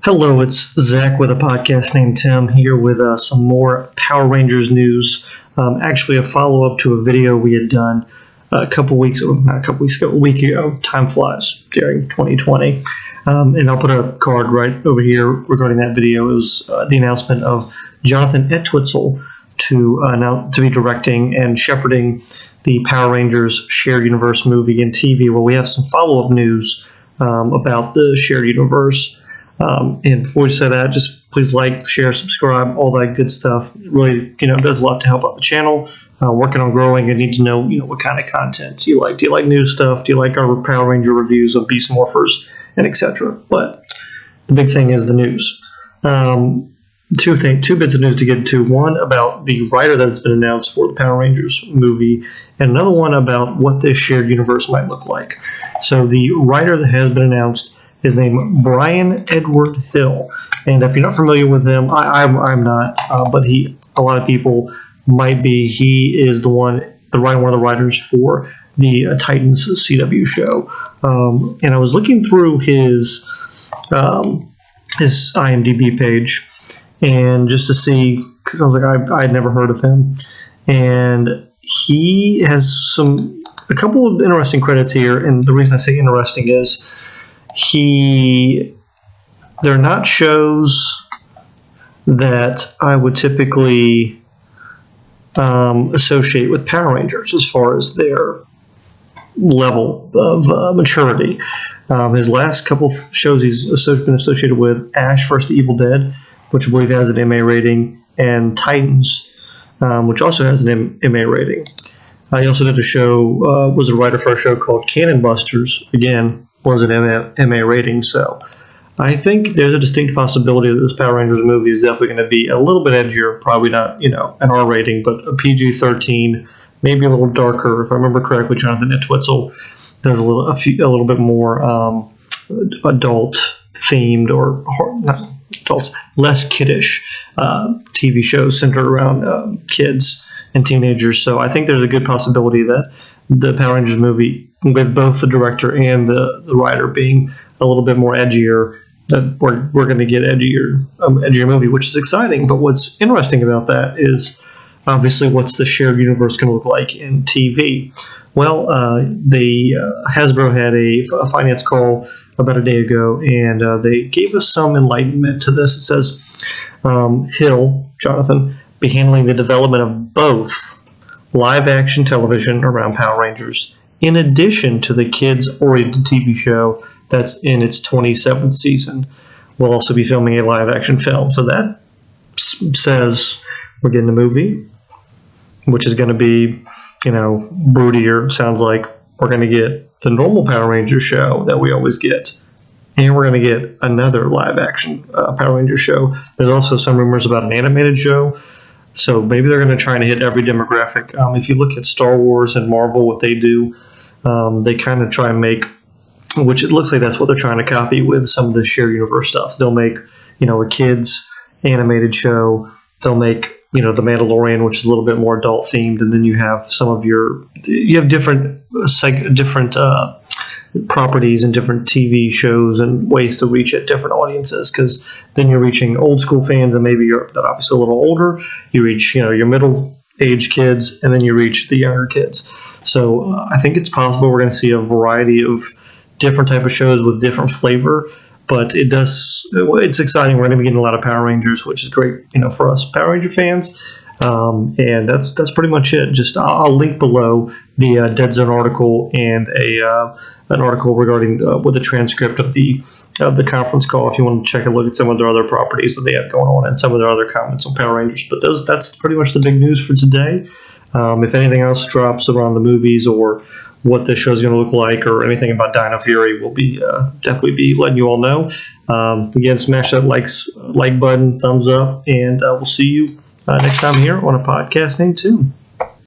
Hello, it's Zach with a podcast named Tim here with some more Power Rangers news. Actually, a follow-up to a video we had done a week ago. Time flies during 2020. And I'll put a card right over here regarding that video. It was the announcement of Jonathan Entwistle to be directing and shepherding the Power Rangers Shared Universe movie and TV. Well, we have some follow-up news about the Shared Universe. And before we say that, just please like, share, subscribe, all that good stuff. It really, does a lot to help out the channel. Working on growing, I need to know, what kind of content do you like? Do you like new stuff? Do you like our Power Ranger reviews of Beast Morphers and etc.? But the big thing is the news. Two bits of news to get to. One about the writer that has been announced for the Power Rangers movie, and another one about what this shared universe might look like. So the writer that has been announced is named Brian Edward Hill, and if you're not familiar with him, I'm not, but a lot of people might be. He is one of the writers for the Titans CW show, and I was looking through his IMDb page, and just to see, because I was like, I had never heard of him, and he has a couple of interesting credits here, and the reason I say interesting is they're not shows that I would typically associate with Power Rangers as far as their level of maturity. His last couple of shows he's been associated with: Ash vs. the Evil Dead, which I believe has an MA rating, and Titans, which also has an MA rating. He also did was a writer for a show called Cannon Busters, again, was an MA rating. So I think there's a distinct possibility that this Power Rangers movie is definitely going to be a little bit edgier, probably not, an R rating, but a PG-13, maybe a little darker. If I remember correctly, Jonathan Entwistle does a little bit more adult themed or not adults, less kiddish TV shows centered around kids and teenagers. So I think there's a good possibility that the Power Rangers movie, with both the director and the writer being a little bit more edgier, that we're going to get edgier movie, which is exciting. But what's interesting about that is obviously what's the shared universe going to look like in TV. Well, Hasbro had a finance call about a day ago, and they gave us some enlightenment to this. It says Jonathan, be handling the development of both live-action television around Power Rangers, in addition to the kids-oriented TV show that's in its 27th season. We'll also be filming a live-action film. So that says we're getting a movie, which is going to be, broodier. Sounds like we're going to get the normal Power Rangers show that we always get, and we're going to get another live-action Power Rangers show. There's also some rumors about an animated show. So maybe they're going to try to hit every demographic. If you look at Star Wars and Marvel, what they do, they kind of try and make, which it looks like that's what they're trying to copy with some of the shared universe stuff. They'll make, a kids animated show. They'll make, The Mandalorian, which is a little bit more adult themed, and then you have different properties and different TV shows and ways to reach at different audiences, because then you're reaching old school fans, and maybe you're obviously a little older. You reach your middle age kids, and then you reach the younger kids. So I think it's possible we're going to see a variety of different type of shows with different flavor, but it's exciting. We're going to be getting a lot of Power Rangers, which is great for us Power Ranger fans. And that's pretty much it. Just I'll link below the Dead Zone article and an article regarding with a transcript of the conference call if you want to check a look at some of their other properties that they have going on and some of their other comments on Power Rangers. But that's pretty much the big news for today. If anything else drops around the movies or what this show is going to look like or anything about Dino Fury, we'll be definitely be letting you all know. Again, smash that like button, thumbs up, and we'll see you next time here on a podcast named Tim.